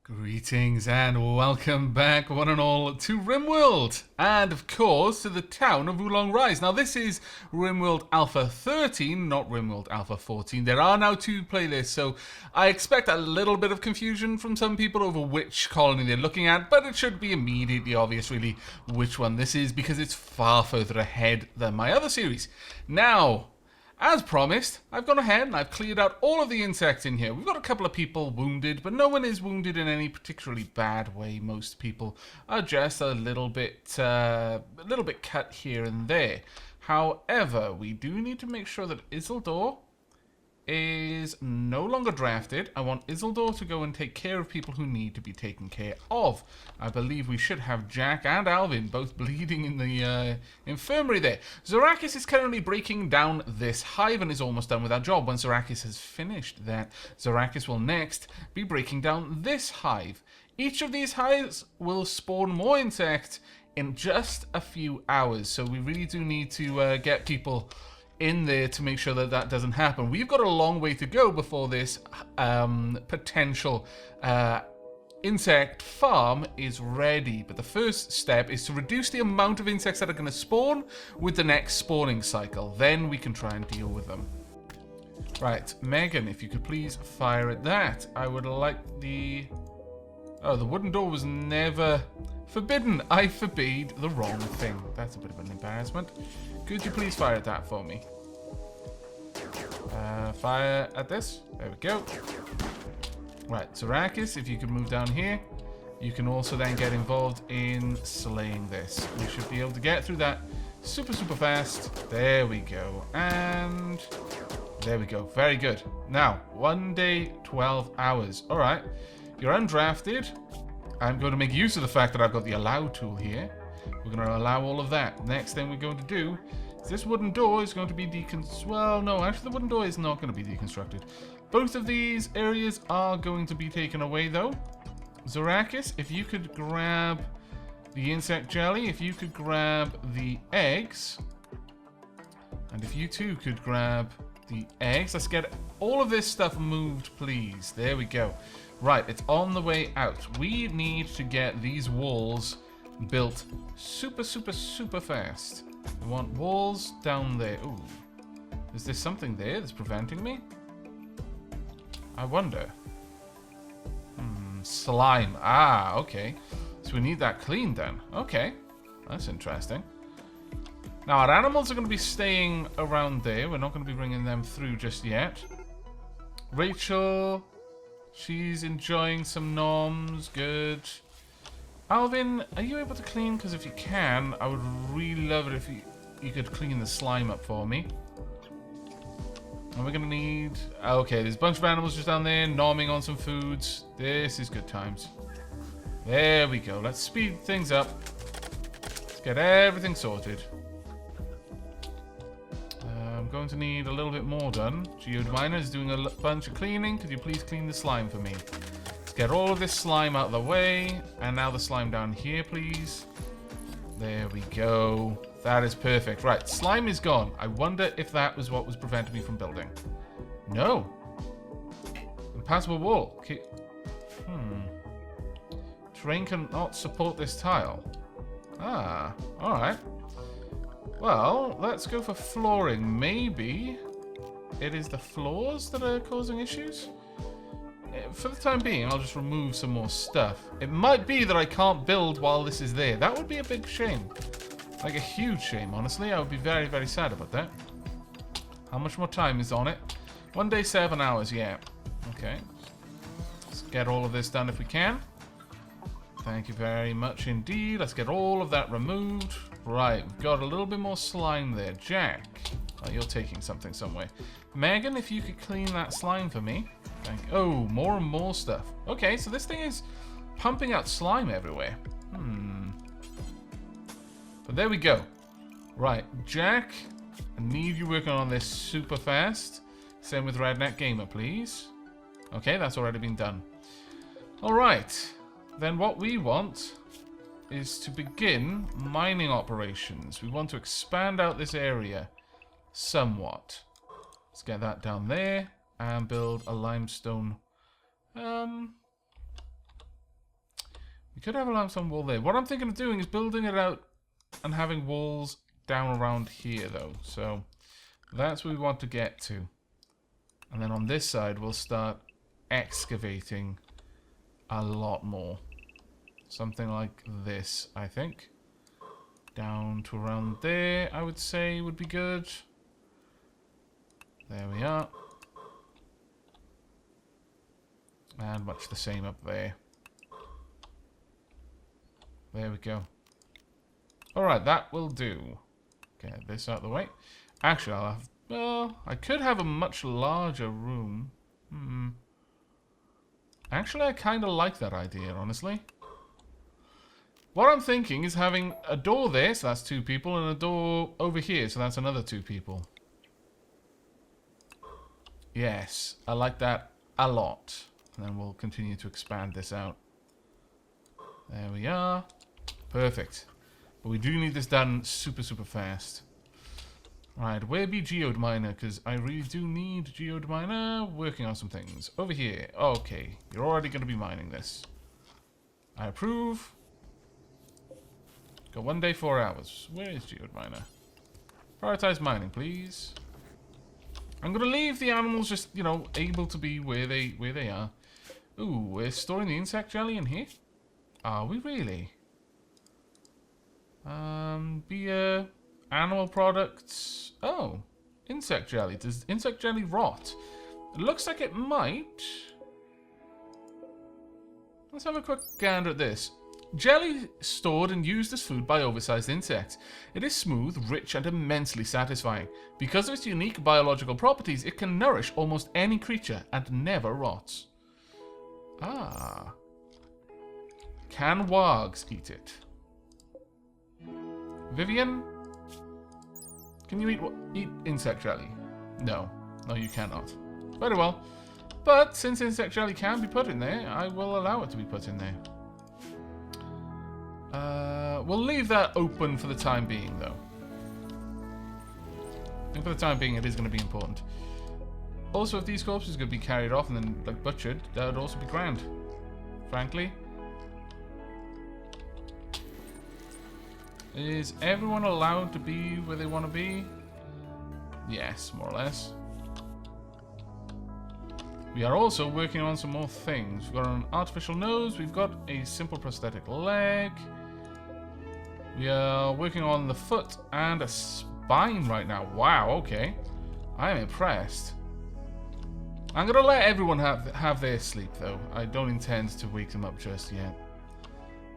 Greetings and welcome back, one and all, to Rimworld, and of course to the town of Oolong Rise. Now this is Rimworld Alpha 13, not Rimworld Alpha 14. There are now two playlists, so I expect a little bit of confusion from some people over which colony they're looking at, but it should be immediately obvious really which one this is because it's far further ahead than my other series. Now, as promised, I've gone ahead and I've cleared out all of the insects in here. We've got a couple of people wounded, but no one is wounded in any particularly bad way. Most people are just a little bit cut here and there. However, we do need to make sure that Isildur is no longer drafted. I want Isildur to go and take care of people who need to be taken care of. I believe we should have Jack and Alvin both bleeding in the infirmary there. Zarakis is currently breaking down this hive and is almost done with that job. Once Zarakis has finished that, Zarakis will next be breaking down this hive. Each of these hives will spawn more insects in just a few hours, so we really do need to get people in there to make sure that that doesn't happen. We've got a long way to go before this potential insect farm is ready, but the first step is to reduce the amount of insects that are going to spawn with the next spawning cycle. Then we can try and deal with them. Right, Megan, if you could please fire at that. I would like the... Oh, the wooden door was never forbidden. I forbade the wrong thing. That's a bit of an embarrassment. Could you please fire at that for me? Fire at this. There we go. Right, Zarakis, if you could move down here. You can also then get involved in slaying this. We should be able to get through that super fast. There we go. And there we go. Very good. Now, 1 day, 12 hours. All right. You're undrafted. I'm going to make use of the fact that I've got the allow tool here. We're going to allow all of that. Next thing we're going to do is this wooden door is going to be well, no, actually the wooden door is not going to be deconstructed. Both of these areas are going to be taken away though. Zarakis, if you could grab the insect jelly, if you could grab the eggs, and if you too could grab the eggs, let's get all of this stuff moved, please. There we go. Right, it's on the way out. We need to get these walls built super fast. We want walls down there. Ooh. Is there something there that's preventing me? I wonder. Slime. Ah, okay. So we need that cleaned then. Okay. That's interesting. Now, our animals are going to be staying around there. We're not going to be bringing them through just yet. Rachel, she's enjoying some noms. Good. Alvin, are you able to clean? Because if you can, I would really love it if you could clean the slime up for me. And we're going to need... Okay, there's a bunch of animals just down there, nomming on some foods. This is good times. There we go. Let's speed things up. Let's get everything sorted. I'm going to need a little bit more done. Geodminer is doing a bunch of cleaning. Could you please clean the slime for me? Let's get all of this slime out of the way. And now the slime down here, please. There we go. That is perfect. Right, slime is gone. I wonder if that was what was preventing me from building. No. Impassable wall. Okay. Terrain cannot support this tile. Ah, alright. Well, let's go for flooring. Maybe it is the floors that are causing issues? For the time being, I'll just remove some more stuff. It might be that I can't build while this is there. That would be a big shame. Like a huge shame, honestly. I would be very sad about that. How much more time is on it? 1 day, 7 hours, yeah. Okay. Let's get all of this done if we can. Thank you very much indeed. Let's get all of that removed. Right, we've got a little bit more slime there. Jack, oh, you're taking something somewhere. Megan, if you could clean that slime for me. Oh, more and more stuff. Okay, so this thing is pumping out slime everywhere. But there we go. Right, Jack, I need you working on this super fast. Same with Redneck Gamer, please. Okay, that's already been done. Alright, then what we want is to begin mining operations. We want to expand out this area somewhat. Let's get that down there and build a limestone You could have a limestone wall there. What I'm thinking of doing is building it out and having walls down around here, though. So that's what we want to get to. And then on this side, we'll start excavating a lot more. Something like this, I think. Down to around there, I would say would be good. There we are. And much the same up there. There we go. Alright, that will do. Get this out of the way. Actually, I'll have... Well, I could have a much larger room. Actually, I kind of like that idea, honestly. What I'm thinking is having a door there, so that's 2 people, and a door over here, so that's another 2 people. Yes, I like that a lot. And then we'll continue to expand this out. There we are. Perfect. But we do need this done super, super fast. Right, where be geode miner? Because I really do need geode miner. Working on some things. Over here. Okay, you're already going to be mining this. I approve. Got 1 day, 4 hours. Where is geode miner? Prioritize mining, please. I'm going to leave the animals just, you know, able to be where they are. Ooh, we're storing the insect jelly in here? Are we really? Beer, animal products. Oh, insect jelly. Does insect jelly rot? It looks like it might. Let's have a quick gander at this. Jelly stored and used as food by oversized insects. It is smooth, rich, and immensely satisfying. Because of its unique biological properties, it can nourish almost any creature and never rots. Ah. Can wargs eat it? Vivian? Can you eat insect jelly? No. No, you cannot. Very well. But since insect jelly can be put in there, I will allow it to be put in there. We'll leave that open for the time being, though. And for the time being, it is going to be important. Also, if these corpses could be carried off and then, like, butchered, that would also be grand. Frankly. Is everyone allowed to be where they want to be? Yes, more or less. We are also working on some more things. We've got an artificial nose. We've got a simple prosthetic leg. We are working on the foot and a spine right now. Wow, okay. I am impressed. I'm going to let everyone have their sleep, though. I don't intend to wake them up just yet.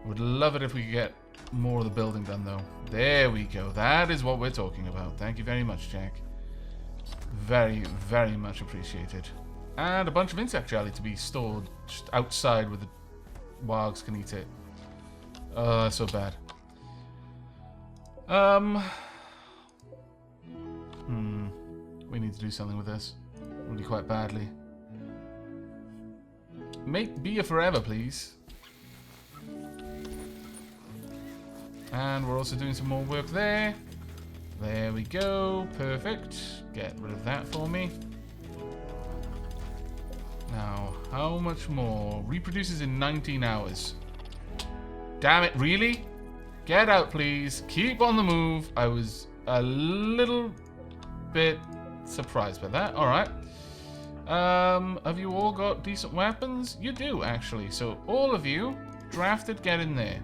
Would love it if we could get more of the building done, though. There we go. That is what we're talking about. Thank you very much, Jack. Very, very much appreciated. And a bunch of insect jelly to be stored just outside where the wargs can eat it. Oh, that's so bad. We need to do something with this. Really quite badly. Make beer forever, please. And we're also doing some more work there. There we go. Perfect. Get rid of that for me. Now, how much more? Reproduces in 19 hours. Damn it, really? Get out, please. Keep on the move. I was a little bit surprised by that. Alright. Have you all got decent weapons? You do, actually. So, all of you, drafted, get in there.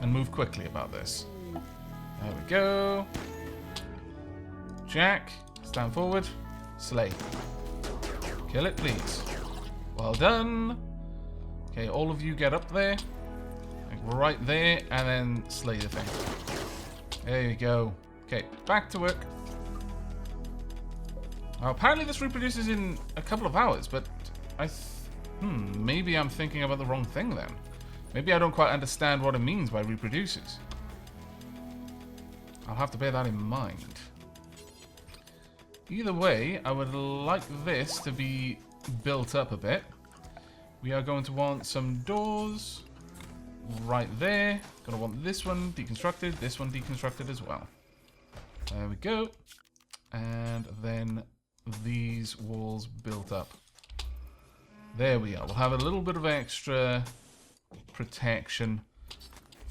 And move quickly about this. There we go. Jack, stand forward. Slay. Kill it, please. Well done. Okay, all of you get up there. Like right there, and then slay the thing. There you go. Okay, back to work. Now, apparently this reproduces in a couple of hours, but maybe I'm thinking about the wrong thing then. Maybe I don't quite understand what it means by reproduces. I'll have to bear that in mind. Either way, I would like this to be built up a bit. We are going to want some doors right there. Gonna want this one deconstructed, this one deconstructed as well. There we go. And then these walls built up. There we are. We'll have a little bit of extra protection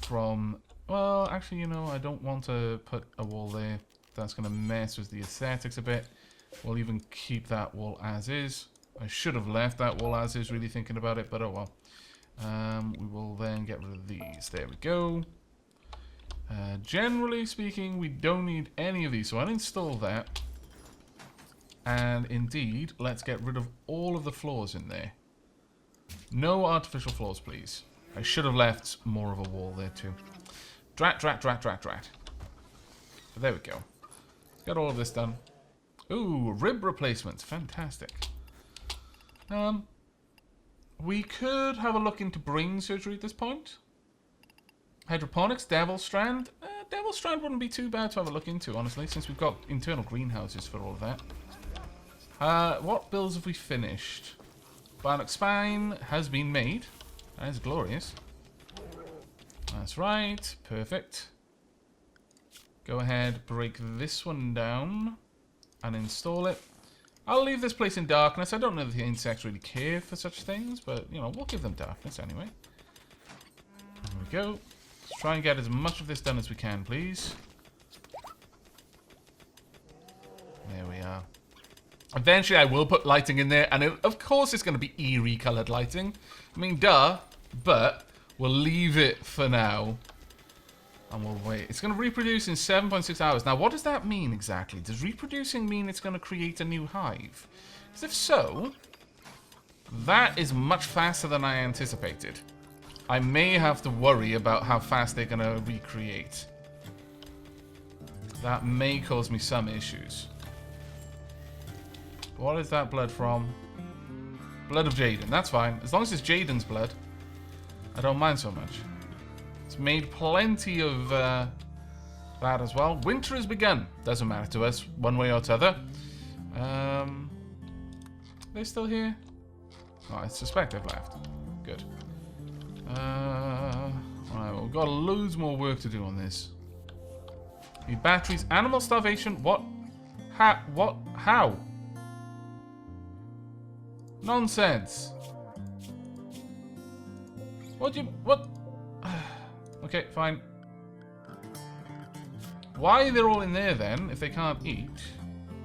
from... Well, actually, you know, I don't want to put a wall there. That's going to mess with the aesthetics a bit. We'll even keep that wall as is. I should have left that wall as is, really thinking about it, but oh well. We will then get rid of these. There we go. Generally speaking, we don't need any of these, so I'll install that. And indeed, let's get rid of all of the floors in there. No artificial floors, please. I should have left more of a wall there too. Drat. But there we go. Got all of this done. Ooh, rib replacements. Fantastic. We could have a look into brain surgery at this point. Hydroponics, Devil Strand. Devil Strand wouldn't be too bad to have a look into, honestly, since we've got internal greenhouses for all of that. What builds have we finished? Bionic Spine has been made. That is glorious. That's right. Perfect. Go ahead, break this one down and install it. I'll leave this place in darkness. I don't know if the insects really care for such things, but, you know, we'll give them darkness anyway. There we go. Let's try and get as much of this done as we can, please. There we are. Eventually, I will put lighting in there, and of course it's going to be eerie coloured lighting. I mean, duh, but we'll leave it for now. And we'll wait. It's going to reproduce in 7.6 hours. Now, what does that mean exactly? Does reproducing mean it's going to create a new hive? Because if so, that is much faster than I anticipated. I may have to worry about how fast they're going to recreate. That may cause me some issues. What is that blood from? Blood of Jaden. That's fine. As long as it's Jaden's blood, I don't mind so much. It's made plenty of that as well. Winter has begun. Doesn't matter to us, one way or t'other. Are they still here? Oh, I suspect they've left. Good. Alright, well, we've got loads more work to do on this. Need batteries. Animal starvation. What? What? How? Nonsense. What do you... What? Okay, fine. Why they're all in there then, if they can't eat?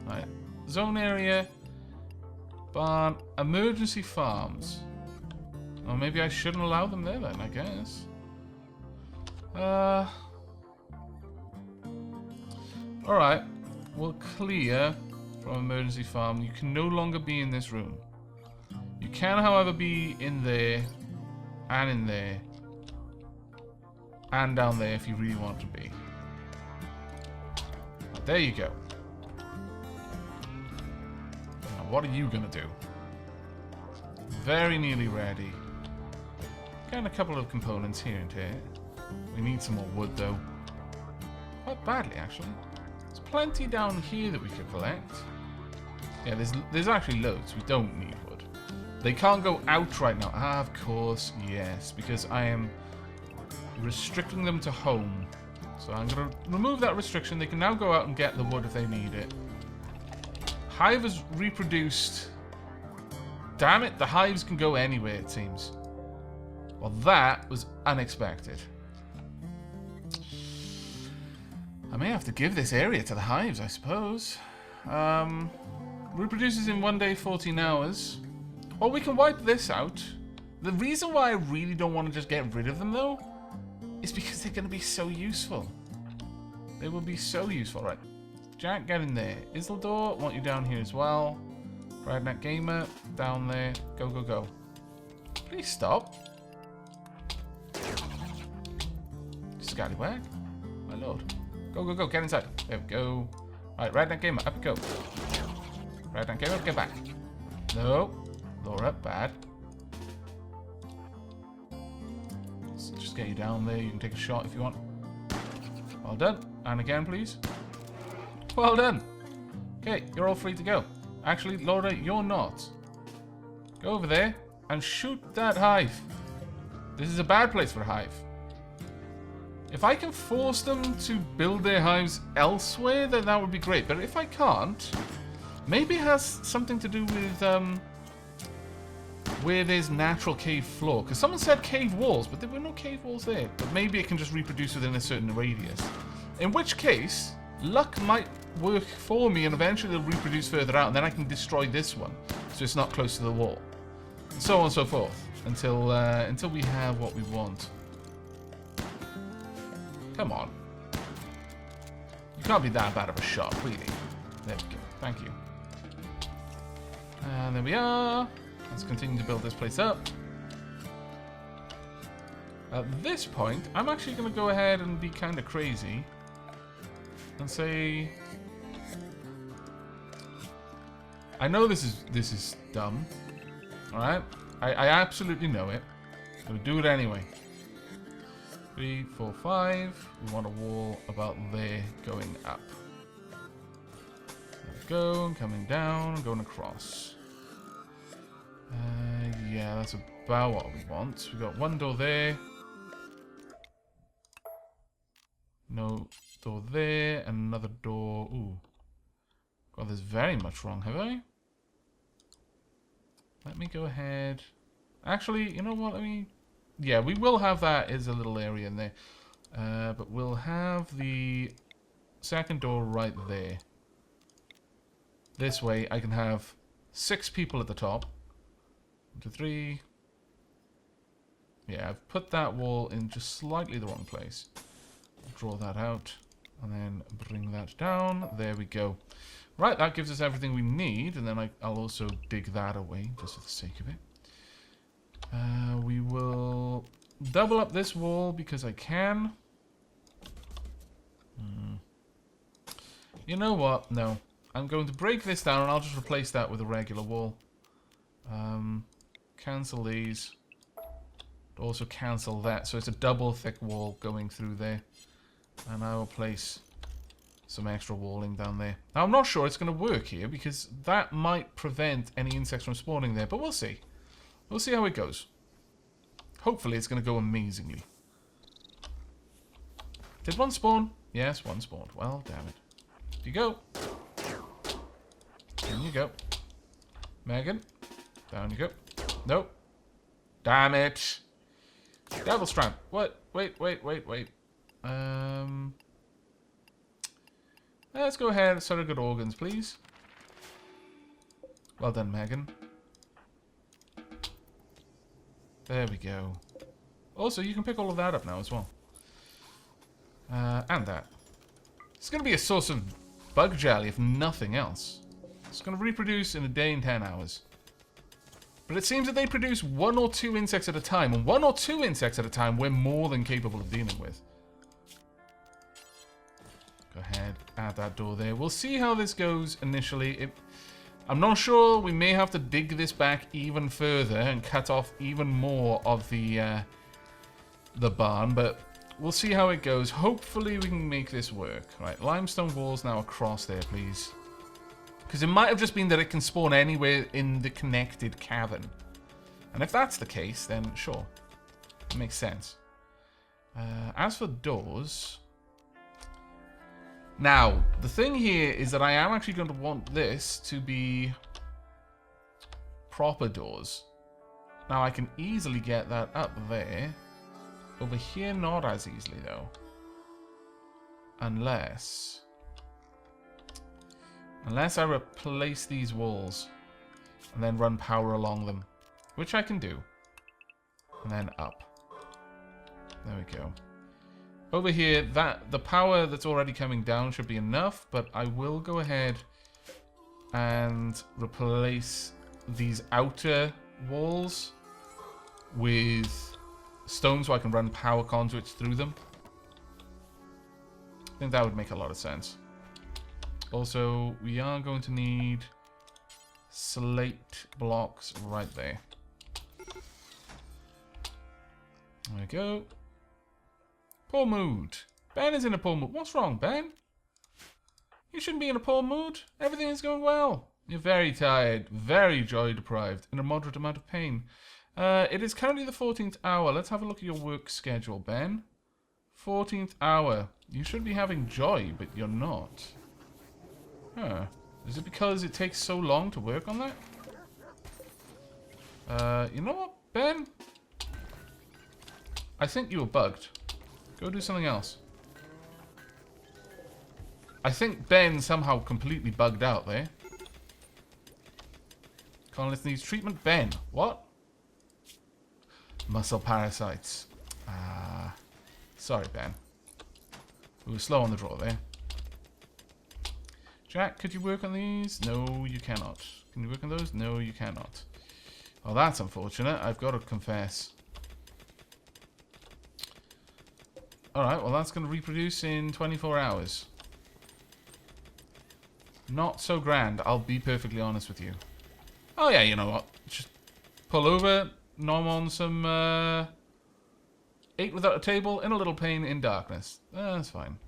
Right. Zone area. Barn. Emergency farms. Or maybe I shouldn't allow them there then, I guess. Alright. We'll clear from emergency farm. You can no longer be in this room. You can, however, be in there. And in there. And down there if you really want to be. There you go. Now, what are you going to do? Very nearly ready. Getting a couple of components here and here. We need some more wood, though. Quite badly, actually. There's plenty down here that we could collect. Yeah, there's actually loads. We don't need wood. They can't go out right now. Ah, of course, yes. Because I am restricting them to home. So I'm going to remove that restriction. They can now go out and get the wood if they need it. Hive has reproduced. Damn it, the hives can go anywhere, it seems. Well, that was unexpected. I may have to give this area to the hives, I suppose. Reproduces in 1 day, 14 hours. Well, we can wipe this out. The reason why I really don't want to just get rid of them, though, is because they're going to be so useful. They will be so useful. Right. Jack, get in there. Isildur, want you down here as well. Redneck Gamer, down there. Go, go, go. Please stop. Scallywag. My lord. Go, go, go. Get inside. There we go. Right, Redneck Gamer, up you go. Redneck Gamer, get back. No. Laura, bad. Let's just get you down there. You can take a shot if you want. Well done. And again, please. Well done. Okay, you're all free to go. Actually, Laura, you're not. Go over there and shoot that hive. This is a bad place for a hive. If I can force them to build their hives elsewhere, then that would be great. But if I can't, maybe it has something to do with where there's natural cave floor. Because someone said cave walls, but there were no cave walls there. But maybe it can just reproduce within a certain radius. In which case, luck might work for me, and eventually it'll reproduce further out, and then I can destroy this one, so it's not close to the wall. And so on and so forth, until we have what we want. Come on. You can't be that bad of a shot, really. There we go. Thank you. And there we are. Let's continue to build this place up. At this point, I'm actually going to go ahead and be kind of crazy and say, I know this is dumb. All right, I absolutely know it. I'm going to do it anyway. 3, 4, 5. We want a wall about there going up. There we go. Coming down, going across. Yeah, that's about what we want. We've got one door there. No door there. And another door. Ooh. God, there's very much wrong, have I? Let me go ahead. Actually, you know what? Yeah, we will have that as a little area in there. But we'll have the second door right there. This way, I can have 6 people at the top. 1, 2, 3. Yeah, I've put that wall in just slightly the wrong place. Draw that out, and then bring that down. There we go. Right, that gives us everything we need, and then I'll also dig that away, just for the sake of it. We will double up this wall because I can. You know what? No. I'm going to break this down, and I'll just replace that with a regular wall. Cancel these. Also cancel that. So it's a double thick wall going through there. And I will place some extra walling down there. Now I'm not sure it's going to work here because that might prevent any insects from spawning there. But we'll see. We'll see how it goes. Hopefully it's going to go amazingly. Did one spawn? Yes, one spawned. Well, damn it. Here you go. Down you go. Megan. Down you go. Nope. Damn it. Devil Strand. What? Wait. Let's go ahead and surrogate organs, please. Well done, Megan. There we go. Also, you can pick all of that up now as well. And that. It's going to be a source of bug jelly, if nothing else. It's going to reproduce in a day and 10 hours. But it seems that they produce 1 or 2 insects at a time. And 1 or 2 insects at a time we're more than capable of dealing with. Go ahead, add that door there. We'll see how this goes initially. I'm not sure. We may have to dig this back even further and cut off even more of the barn. But we'll see how it goes. Hopefully we can make this work. Right, limestone walls now across there, please. Because it might have just been that it can spawn anywhere in the connected cavern. And if that's the case, then sure. It makes sense. As for doors... Now, the thing here is that I am actually going to want this to be proper doors. Now, I can easily get that up there. Over here, not as easily, though. Unless I replace these walls and then run power along them, which I can do. And then up. There we go. Over here, the power that's already coming down should be enough, but I will go ahead and replace these outer walls with stone so I can run power conduits through them. I think that would make a lot of sense. Also, we are going to need slate blocks right there. There we go. Poor mood. Ben is in a poor mood. What's wrong, Ben? You shouldn't be in a poor mood. Everything is going well. You're very tired, very joy deprived, in a moderate amount of pain. It is currently the 14th hour. Let's have a look at your work schedule, Ben. 14th hour. You should be having joy, but you're not. Huh. Is it because it takes so long to work on that? You know what, Ben? I think you were bugged. Go do something else. I think Ben somehow completely bugged out there. Colonist needs treatment. Ben. What? Muscle parasites. Sorry, Ben. We were slow on the draw there. Jack, could you work on these? No, you cannot. Can you work on those? No, you cannot. Oh, that's unfortunate. I've got to confess. Alright, well that's going to reproduce in 24 hours. Not so grand, I'll be perfectly honest with you. Oh yeah, you know what? Just pull over, nom on some, ate without a table, in a little pain, in darkness. That's fine.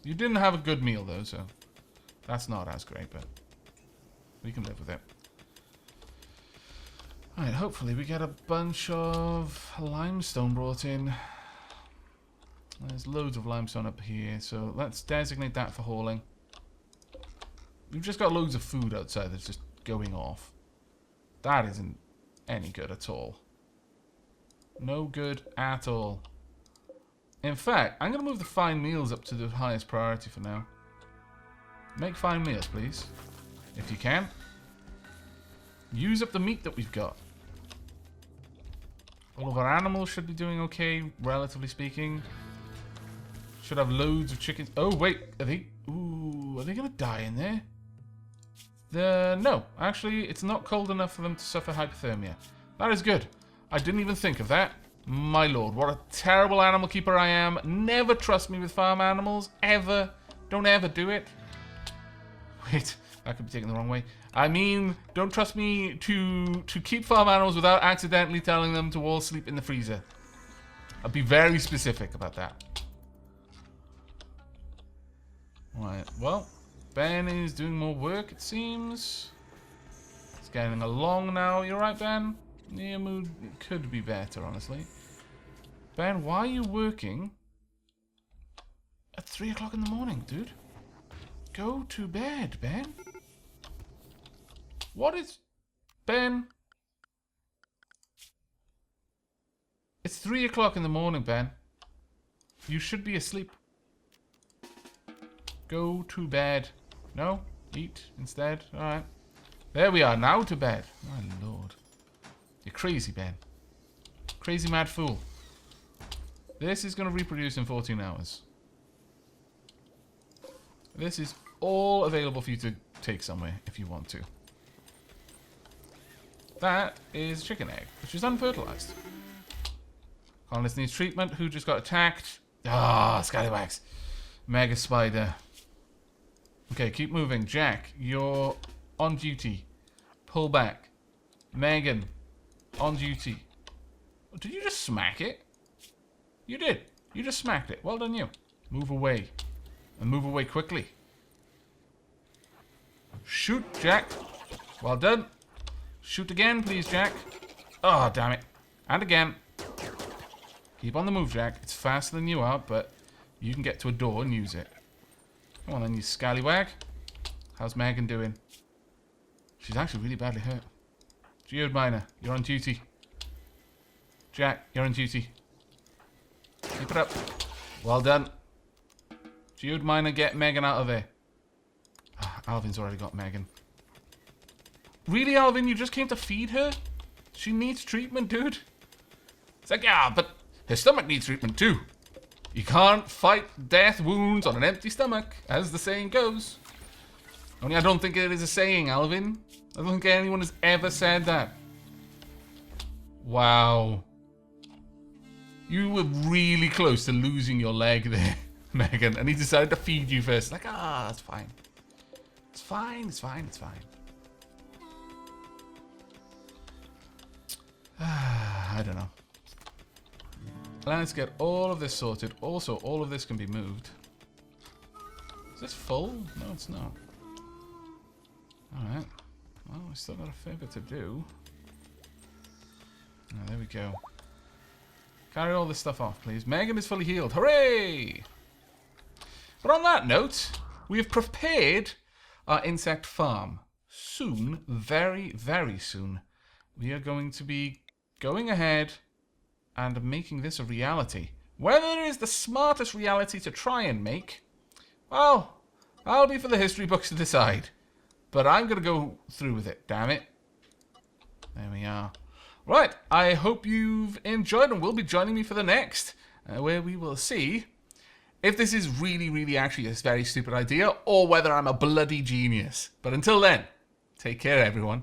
You didn't have a good meal though, so that's not as great, but we can live with it. Alright, hopefully we get a bunch of limestone brought in. There's loads of limestone up here, so let's designate that for hauling. We've just got loads of food outside that's just going off. That isn't any good at all. No good at all. In fact, I'm going to move the fine meals up to the highest priority for now. Make fine meals, please. If you can. Use up the meat that we've got. All of our animals should be doing okay, relatively speaking. Should have loads of chickens. Oh, wait. Are they... Ooh, are they going to die in there? No. Actually, it's not cold enough for them to suffer hypothermia. That is good. I didn't even think of that. My lord, what a terrible animal keeper I am. Never trust me with farm animals. Ever. Don't ever do it. Wait, that could be taken the wrong way. I mean, don't trust me to keep farm animals without accidentally telling them to all sleep in the freezer. I'll be very specific about that. Right, well, Ben is doing more work, it seems. It's getting along now. You alright, Ben? Yeah, mood could be better, honestly. Ben, why are you working at 3 o'clock in the morning, dude? Go to bed, Ben. What is... Ben? It's 3 o'clock in the morning, Ben. You should be asleep. Go to bed. No? Eat instead? Alright. There we are, now to bed. My lord. You're crazy, Ben. Crazy mad fool. This is going to reproduce in 14 hours. This is all available for you to take somewhere if you want to. That is chicken egg, which is unfertilized. Colonist needs treatment. Who just got attacked? Ah, scallywags. Mega spider. Okay, keep moving. Jack, you're on duty. Pull back. Megan, on duty. Did you just smack it? You did. You just smacked it. Well done, you. Move away. And move away quickly. Shoot, Jack. Well done. Shoot again, please, Jack. Oh, damn it. And again. Keep on the move, Jack. It's faster than you are, but you can get to a door and use it. Come on then, you scallywag. How's Megan doing? She's actually really badly hurt. Geode miner, you're on duty. Jack, you're on duty. Keep it up. Well done. Geode miner, get Megan out of there. Alvin's already got Megan. Really, Alvin? You just came to feed her? She needs treatment, dude. It's like, yeah, but her stomach needs treatment too. You can't fight death wounds on an empty stomach, as the saying goes. Only I don't think it is a saying, Alvin. I don't think anyone has ever said that. Wow. You were really close to losing your leg there, Megan, and he decided to feed you first. Like, that's fine. It's fine, it's fine, it's fine. I don't know. Let's get all of this sorted. Also, all of this can be moved. Is this full? No, it's not. Alright. Well, we still got a fair bit to do. Oh, there we go. Carry all this stuff off, please. Megan is fully healed. Hooray! But on that note, we have prepared our insect farm. Soon, very, very soon, we are going to be going ahead and making this a reality. Whether it is the smartest reality to try and make, well, that'll be for the history books to decide. But I'm going to go through with it, damn it. There we are. Right, I hope you've enjoyed and will be joining me for the next, where we will see if this is really actually a very stupid idea or whether I'm a bloody genius. But until then, take care, everyone.